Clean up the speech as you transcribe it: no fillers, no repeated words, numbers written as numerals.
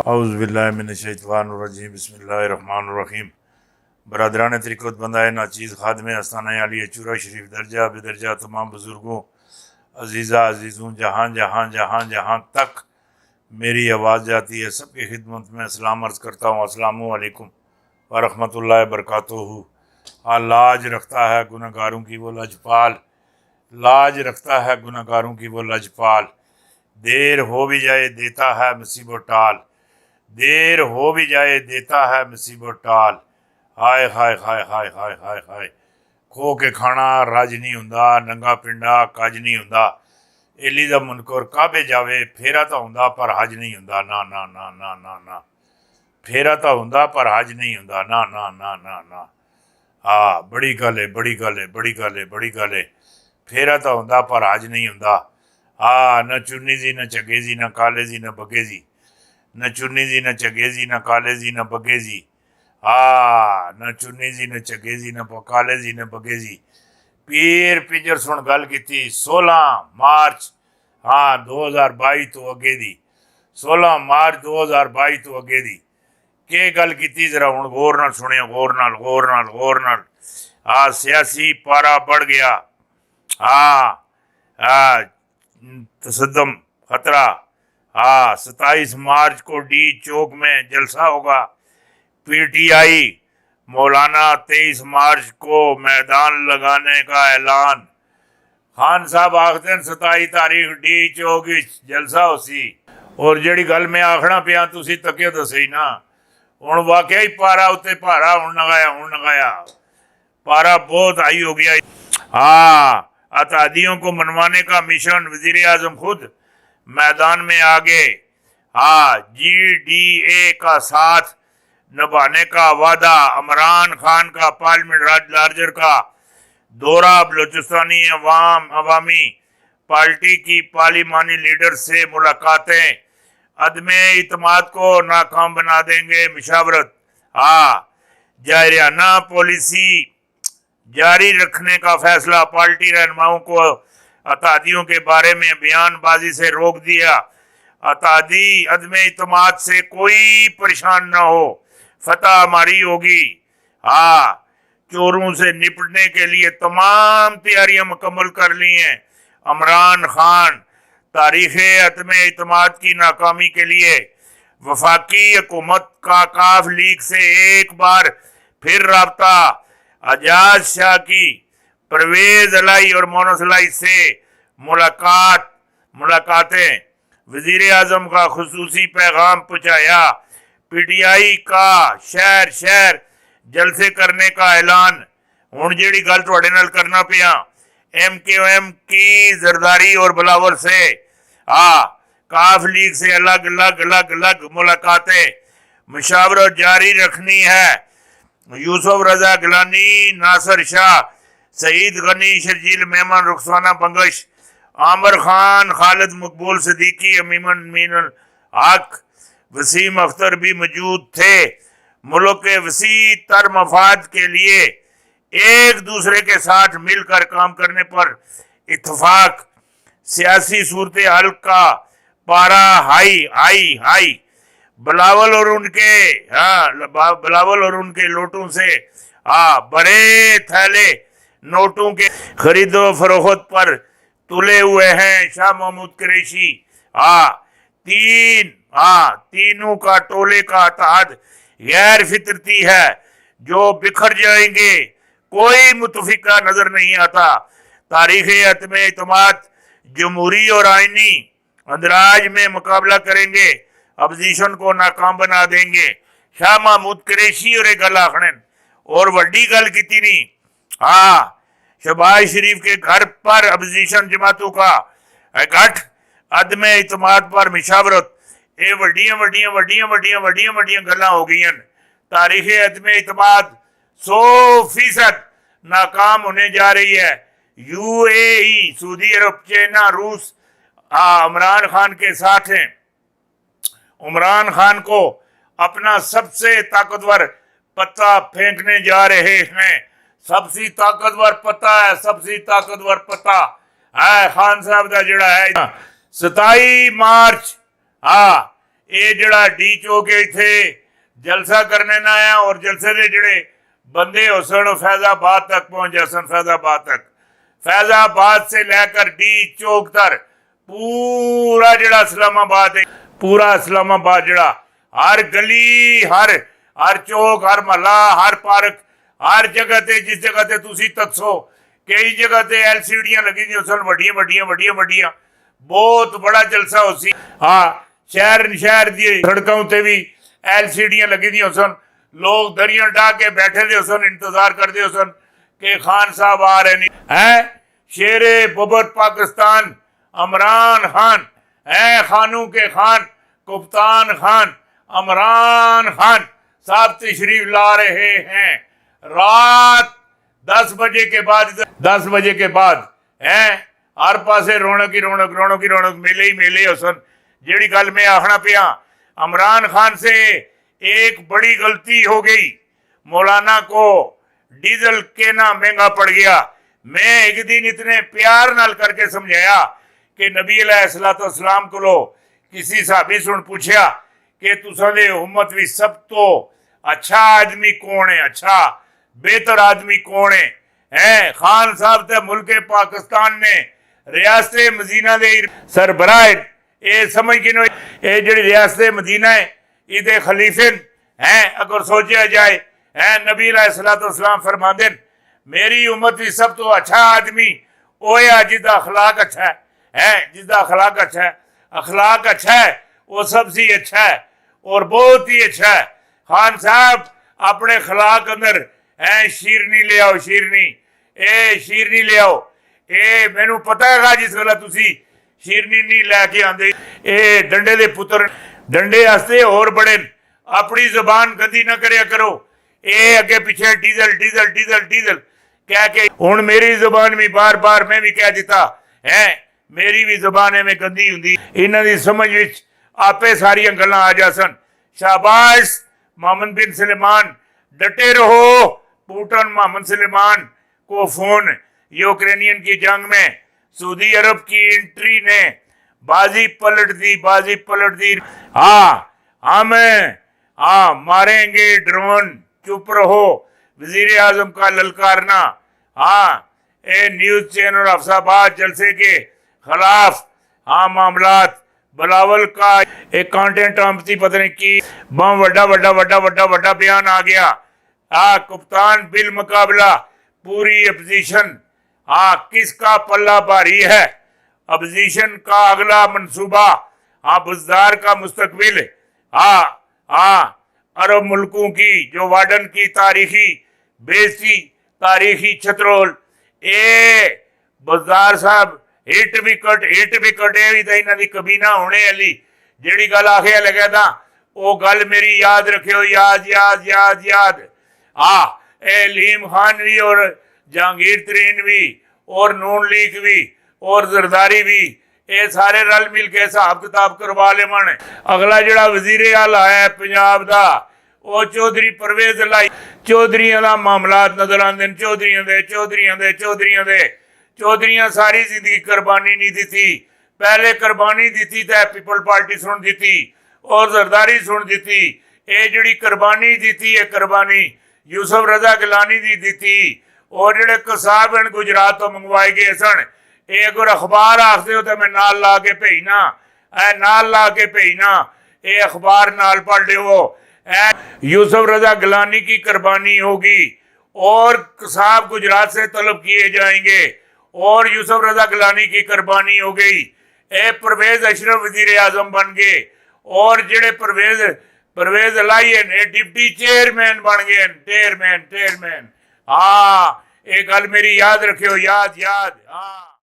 औज़ुबिल्लाहिमिनश्शैतानिर्रजीम बिस्मिल्लाहिर्रहमानिर्रहीम। बरदरान तरीक़त बंदाए नाचीज़ खादमे आस्ताना अली चूरा शरीफ दर्जा बेदर्जा तमाम बुज़ुर्गों अज़ीज़ा अज़ीज़ों जहाँ जहाँ जहाँ जहाँ तक मेरी आवाज़ जाती है सबकी खिदमत में सलाम अर्ज़ करता हूँ। अस्सलामु अलैकुम व रहमतुल्लाहि व बरकातुहू। लाज रखता है गुनहगारों की वो लजपाल, लाज रखता है गुनहगारों की वो लजपाल। देर हो भी जाए देता है मुसीबत टाल, देर हो भी जाए देता है मुसीबत टाल। हाय हाय हाय हाय हाय हाय हाय। खो के खाना रज नहीं हुंदा, नंगा पिंडा कज नहीं हुंदा। एली दा मुनकर काबे जावे फेरा तो हुंदा पर हज नहीं हुंदा। ना ना ना ना ना ना, फेरा तो हुंदा पर हज नहीं हुंदा। ना ना ना ना ना। हाँ, बड़ी गल है, बड़ी गल है, बड़ी गल है, बड़ी गल है। फेरा तो हुंदा पर हज नहीं हुंदा। हाँ, न चुन्नी जी न चगे जी न काले जी न बगे जी, न चुन्नी जी न चगे जी न काले जी न बगे जी। हाँ, न चुन्नी जी न चगे जी न काले जी न बगे जी। पीर पिंजर सुन गल की 16 मार्च हाँ 2022 तो अगे दी, 16 मार्च 2022 तो अगे दी के गल की जरा हूँ गौर नाल सुनियो, गौर नाल गौर नाल गौर नाल। हाँ, सियासी पारा बढ़ गया। हाँ हाँ, तसद्दम खतरा। हाँ, 27 मार्च को डी चौक में जलसा होगा। पीटीआई मौलाना 23 मार्च को मैदान लगाने का ऐलान। खान साहब आखते हैं 27 तारीख डी चौक जलसा होसी। और जड़ी गल मैं आखना पिया तुसी तकियो तो सही ना, हुण वाकई ही पारा उत्ते भारा हुण नगाया पारा बहुत हाई हो गया। हाँ, अतादियों को मनवाने का मिशन, वजीर आजम खुद मैदान में आ गए। हाँ, GDA का साथ निभाने का वादा। इमरान खान का पार्लियामेंट लार्जर का दौरा, बलोचिस्तानी अवामी पार्टी की पार्लिमानी लीडर से मुलाकातें, अदमे इतमाद को नाकाम बना देंगे मुशावरत। हाँ, जायराना पॉलिसी जारी रखने का फैसला। पार्टी रहनुमाओं को अतादियों के बारे में बयानबाजी से रोक दिया। अतादी अदमे इतमाद से कोई परेशान ना हो, फतह हमारी होगी। हाँ, चोरों से निपटने के लिए तमाम तैयारियां मुकम्मल कर ली हैं। इमरान खान तारीखे अदमे इतमाद की नाकामी के लिए वफाकी हुकूमत का काफ लीग से एक बार फिर राब्ता। आजाद शाह की परवेज अलाई और मोनस अलाई से मुलाकातें, वजीर आजम का खुसूसी पैगाम पहुंचाया। पीटीआई का शहर शहर जलसे करने का ऐलान। हुण जेड़ी गल तुहाडे नाल करना पिया, MKM की जरदारी और बिलावल से काफ लीग से अलग अलग अलग अलग मुलाकातें, मुशावरत जारी रखनी है। यूसुफ रजा गिलानी, नासिर शाह, सईद गनी, शर्जील मेमन, रुखसाना बंगश, आमिर खान, खालिद मकबूल सिद्दीकी, अमीमन मीनल हक, वसीम अख्तर भी मौजूद थे। मुल्क के वसी तर मफाद के लिए एक दूसरे के साथ मिलकर काम करने पर इत्तेफाक। सियासी सूरत हाल का पारा हाई हाई हाई। बिलावल और उनके लोटों से बड़े थैले नोटों के खरीदो फरोख्त पर तुले हुए हैं। शाह महमूद कुरैशी तीनों का टोले का अतहाद गैर फितरती है जो बिखर जाएंगे, कोई मुतफिका नजर नहीं आता। तारीख अदमे इतमाद जमहूरी और आईनी अंदराज में मुकाबला करेंगे, अपोजिशन को नाकाम बना देंगे। शाह महमूद कुरैशी और गल आखन और वड्डी गल की नहीं। शहबाज शरीफ के घर पर अपोजिशन जमातों का गठ अदमे इतमाद पर मुशावरत। ये वड्डियां वड्डियां वड्डियां वड्डियां वड्डियां वड्डियां गल्लां हो गई। तारीख अदमे इतमाद 100% नाकाम होने जा रही है। UAE, सऊदी अरब, चाइना, रूस इमरान खान के साथ हैं। इमरान खान को अपना सबसे ताकतवर पत्ता फेंकने जा रहे हैं। सबसे ताकतवर पत्ता है, सबसे ताकतवर पत्ता है खान साहब का जड़ा है। 27 मार्च ये जड़ा डी चौक इत्थे जलसा करने ना आया और जलसे के जड़े बंदे हो सन फैजाबाद तक पहुंच जा सन। फैजाबाद से लेकर डी चौक तक पूरा जड़ा इस्लामाबाद है, पूरा इस्लामाबाद जड़ा हर गली हर चौक हर महला हर पार्क हर जगह ते जिस जगह ते तुसी तकसो कई जगह ते LCDियां लगी दी सन वड्डियां बहुत बड़ा जलसा हो सी। हाँ शहर दी सड़कों ते भी LCDियां लगी दी सन। लोग दरियां डाह के बैठे दे सन, इंतजार करते हो सन कि खान साहब आ रहे नहीं है। शेरे बबर पाकिस्तान इमरान खान है, खानों के खान कप्तान खान इमरान खान साहब तशरीफ ला रहे हैं। रात 10 बजे के बाद है हर पासे रौनक ही रौनक मेले ही मेले हो सन। जेड़ी गल मैं आखना पिया, इमरान खान से एक बड़ी गलती हो गई, मौलाना को डीजल कहना महंगा पड़ गया। मैं एक दिन इतने प्यार नाल करके समझाया कि नबी अलैहिस्सलाम को किसी साहबी सुन पूछया कि तुसां दे उम्मत भी सब तो अच्छा आदमी कौन है, अच्छा बेहतर आदमी कौन है? खान साहब ते मुल्क पाकिस्तान ने रियासत मदीना दे सरबराह ये समझ के ये जी रियासत मदीना है इहदे खलीफे हैं। अगर सोचा जाए है नबी अलैहिस्सलाम फरमांदे मेरी उम्मत भी सब तो अच्छा आदमी वो है जिसका अखलाक अच्छा है, जिसका अखलाक अच्छा है। अखलाक अच्छा है वो सबसे अच्छा है और बहुत ही अच्छा है। खान साहब अपने अखलाक अंदर है शीरनी ले आओ, शीरनी ले आओ। ये मैनू पता है जिस गला तुसी शीरनी नहीं लैके आंदे, ये डंडे दे पुत्र डंडे वास्ते और बड़े अपनी जुबान गंदी ना करया करो। ये अगे पीछे डीजल कह के हुण मेरी जुबान भी बार मैं भी कह दिता है, मेरी भी जुबान एवें गंदी हुंदी। इन्हां दी समझ विच आपे सारियां गल्लां आ जा सन। शाबाश मोहम्मद बिन सलमान, डटे रहो। पुतिन मोहम्मद सलमान को फोन यूक्रेनियन की जंग में सऊदी अरब की एंट्री ने बाजी पलट दी। हम मारेंगे ड्रोन, चुप रहो। वजीर आजम का ललकारना। ये न्यूज चैनल अफसाबाद जलसे के खिलाफ मामलात बिलावल का एक कंटेंट आमती पता नहीं की बम वड्डा बयान आ गया। कप्तान बिल मुकाबला पूरी अपोजिशन। किसका पल्ला भारी है? अपोजिशन का अगला मंसूबा, बुजदार का मुस्तकबिल। अरब मुल्कों की जो वार्डन की तारीखी बेइज्जती, तारीखी छतरोल। ए बुजदार साहब हिट भी कटे भी तो इन्हां दी कबीना होने वाली जेड़ी गल आखे लगा था वो गल मेरी याद रखियो, याद। लीम खान भी और जहांगीर तरीन भी और नून लीग भी और जरदारी भी ये सारे रल मिल के हिसाब किताब करवा ले मन। अगला जड़ा वजीरे आला है पंजाब दा वो चौधरी परवेज लाई। चौधरियां दा मामलात नजर आंदे, चौधरियां सारी जिंदगी कुर्बानी नहीं दी। पहले कुर्बानी दी तो पीपल पार्टी सुन दी और जरदारी सुन दी। ये जी कुर्बानी दी है कुर्बानी यूसुफ रजा गिलानी दी थी और जेडे कसाब गुजरात तो मंगवाए गए सन। ये अगर अखबार आखते हो तो मैं नाल ला के भेजना, ये अखबार नाल पढ़ लियो। यूसुफ रजा गिलानी की कुर्बानी होगी और कसाब गुजरात से तलब किए जाएंगे और यूसुफ रजा गिलानी की कुर्बानी हो गई। परवेज अशरफ वजीर आजम बन गए और जेडे परवेज लाइए ने डिप्टी चेयरमैन बन गए। चेयरमैन। ये गल मेरी याद रखियो, याद।